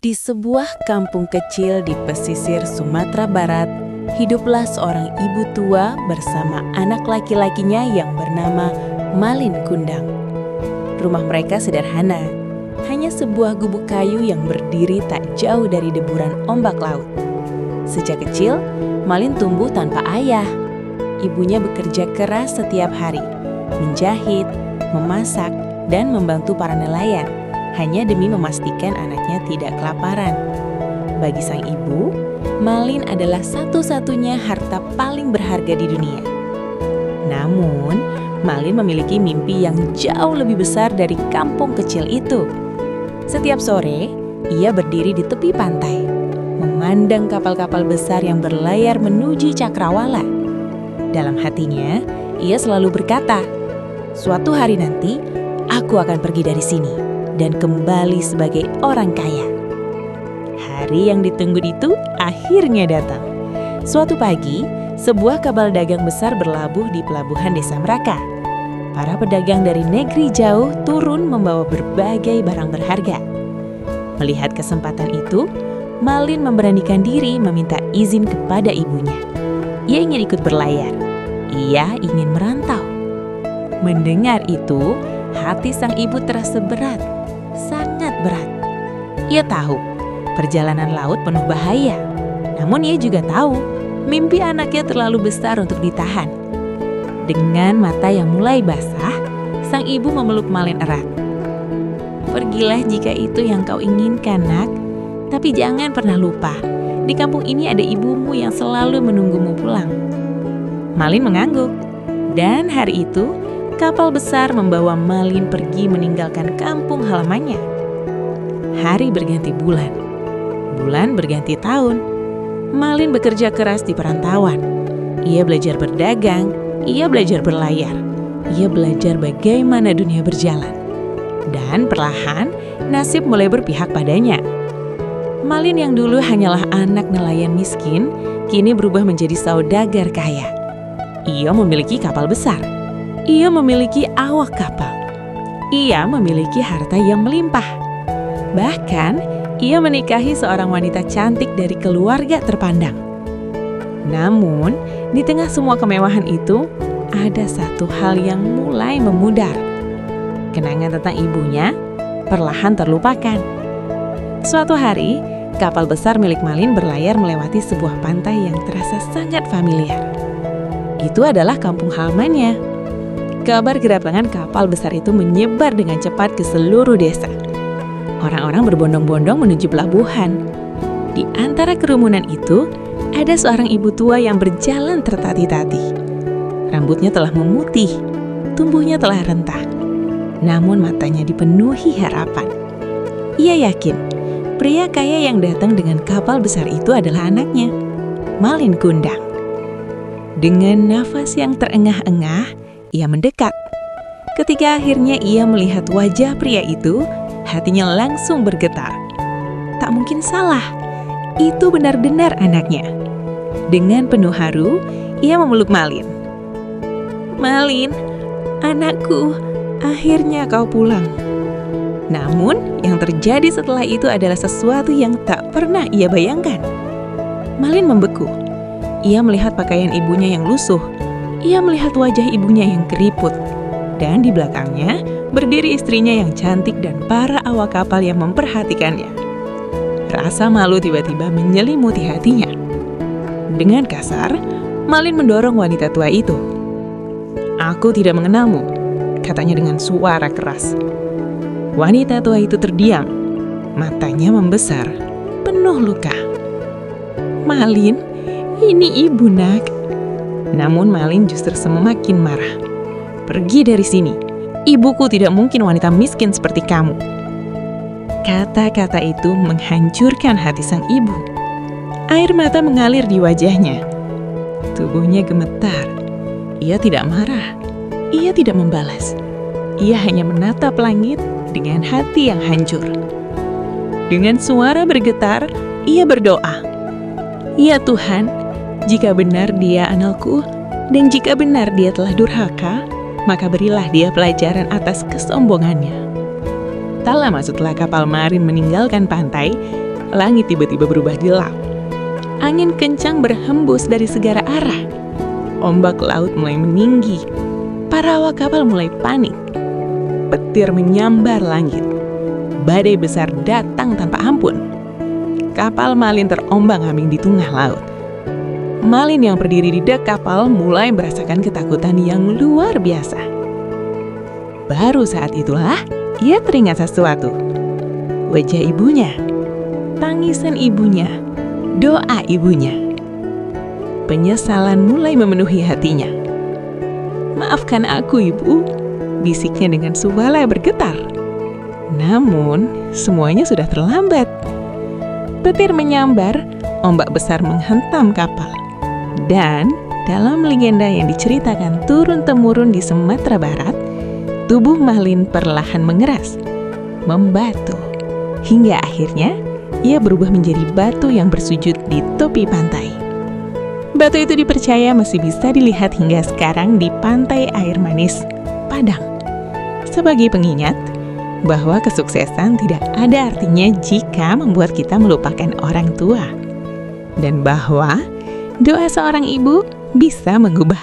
Di sebuah kampung kecil di pesisir Sumatera Barat, hiduplah seorang ibu tua bersama anak laki-lakinya yang bernama Malin Kundang. Rumah mereka sederhana, hanya sebuah gubuk kayu yang berdiri tak jauh dari deburan ombak laut. Sejak kecil, Malin tumbuh tanpa ayah. Ibunya bekerja keras setiap hari, menjahit, memasak, dan membantu para nelayan, hanya demi memastikan anaknya tidak kelaparan. Bagi sang ibu, Malin adalah satu-satunya harta paling berharga di dunia. Namun, Malin memiliki mimpi yang jauh lebih besar dari kampung kecil itu. Setiap sore, ia berdiri di tepi pantai, memandang kapal-kapal besar yang berlayar menuju cakrawala. Dalam hatinya, ia selalu berkata, "Suatu hari nanti, aku akan pergi dari sini dan kembali sebagai orang kaya." Hari yang ditunggu itu akhirnya datang. Suatu pagi, sebuah kapal dagang besar berlabuh di pelabuhan Desa Meraka. Para pedagang dari negeri jauh turun membawa berbagai barang berharga. Melihat kesempatan itu, Malin memberanikan diri meminta izin kepada ibunya. Ia ingin ikut berlayar. Ia ingin merantau. Mendengar itu, hati sang ibu terasa berat, sangat berat. Ia tahu perjalanan laut penuh bahaya. Namun ia juga tahu mimpi anaknya terlalu besar untuk ditahan. Dengan mata yang mulai basah, sang ibu memeluk Malin erat. "Pergilah jika itu yang kau inginkan, nak. Tapi jangan pernah lupa, di kampung ini ada ibumu yang selalu menunggumu pulang." Malin mengangguk. Dan hari itu, kapal besar membawa Malin pergi meninggalkan kampung halamannya. Hari berganti bulan, bulan berganti tahun. Malin bekerja keras di perantauan. Ia belajar berdagang, ia belajar berlayar, ia belajar bagaimana dunia berjalan. Dan perlahan, nasib mulai berpihak padanya. Malin yang dulu hanyalah anak nelayan miskin, kini berubah menjadi saudagar kaya. Ia memiliki kapal besar. Ia memiliki awak kapal. Ia memiliki harta yang melimpah. Bahkan, ia menikahi seorang wanita cantik dari keluarga terpandang. Namun, di tengah semua kemewahan itu, ada satu hal yang mulai memudar. Kenangan tentang ibunya perlahan terlupakan. Suatu hari, kapal besar milik Malin berlayar melewati sebuah pantai yang terasa sangat familiar. Itu adalah kampung halamannya. Kabar kedatangan kapal besar itu menyebar dengan cepat ke seluruh desa. Orang-orang berbondong-bondong menuju pelabuhan. Di antara kerumunan itu, ada seorang ibu tua yang berjalan tertati-tati. Rambutnya telah memutih, tubuhnya telah rentah. Namun matanya dipenuhi harapan. Ia yakin, pria kaya yang datang dengan kapal besar itu adalah anaknya, Malin Kundang. Dengan nafas yang terengah-engah, ia mendekat. Ketika akhirnya ia melihat wajah pria itu, hatinya langsung bergetar. Tak mungkin salah, itu benar-benar anaknya. Dengan penuh haru, ia memeluk Malin. "Malin, anakku, akhirnya kau pulang." Namun, yang terjadi setelah itu adalah sesuatu yang tak pernah ia bayangkan. Malin membeku. Ia melihat pakaian ibunya yang lusuh. Ia melihat wajah ibunya yang keriput. Dan di belakangnya berdiri istrinya yang cantik dan para awak kapal yang memperhatikannya. Rasa malu tiba-tiba menyelimuti hatinya. Dengan kasar, Malin mendorong wanita tua itu. "Aku tidak mengenalmu," katanya dengan suara keras. Wanita tua itu terdiam. Matanya membesar, penuh luka. "Malin, ini ibu, nak." Namun Malin justru semakin marah. "Pergi dari sini. Ibuku tidak mungkin wanita miskin seperti kamu." Kata-kata itu menghancurkan hati sang ibu. Air mata mengalir di wajahnya. Tubuhnya gemetar. Ia tidak marah. Ia tidak membalas. Ia hanya menatap langit dengan hati yang hancur. Dengan suara bergetar, ia berdoa, "Ya Tuhan, jika benar dia analku, dan jika benar dia telah durhaka, maka berilah dia pelajaran atas kesombongannya." Tak lama setelah kapal Malin meninggalkan pantai, langit tiba-tiba berubah gelap. Angin kencang berhembus dari segala arah. Ombak laut mulai meninggi. Para awak kapal mulai panik. Petir menyambar langit. Badai besar datang tanpa ampun. Kapal Malin terombang-ambing di tengah laut. Malin yang berdiri di dek kapal mulai merasakan ketakutan yang luar biasa. Baru saat itulah ia teringat sesuatu. Wajah ibunya, tangisan ibunya, doa ibunya. Penyesalan mulai memenuhi hatinya. "Maafkan aku, Ibu," bisiknya dengan suara bergetar. Namun, semuanya sudah terlambat. Petir menyambar, ombak besar menghantam kapal. Dan dalam legenda yang diceritakan turun-temurun di Sumatera Barat, tubuh Malin perlahan mengeras, membatu, hingga akhirnya ia berubah menjadi batu yang bersujud di tepi pantai. Batu itu dipercaya masih bisa dilihat hingga sekarang di pantai air manis Padang, sebagai pengingat bahwa kesuksesan tidak ada artinya jika membuat kita melupakan orang tua, dan bahwa doa seorang ibu bisa mengubah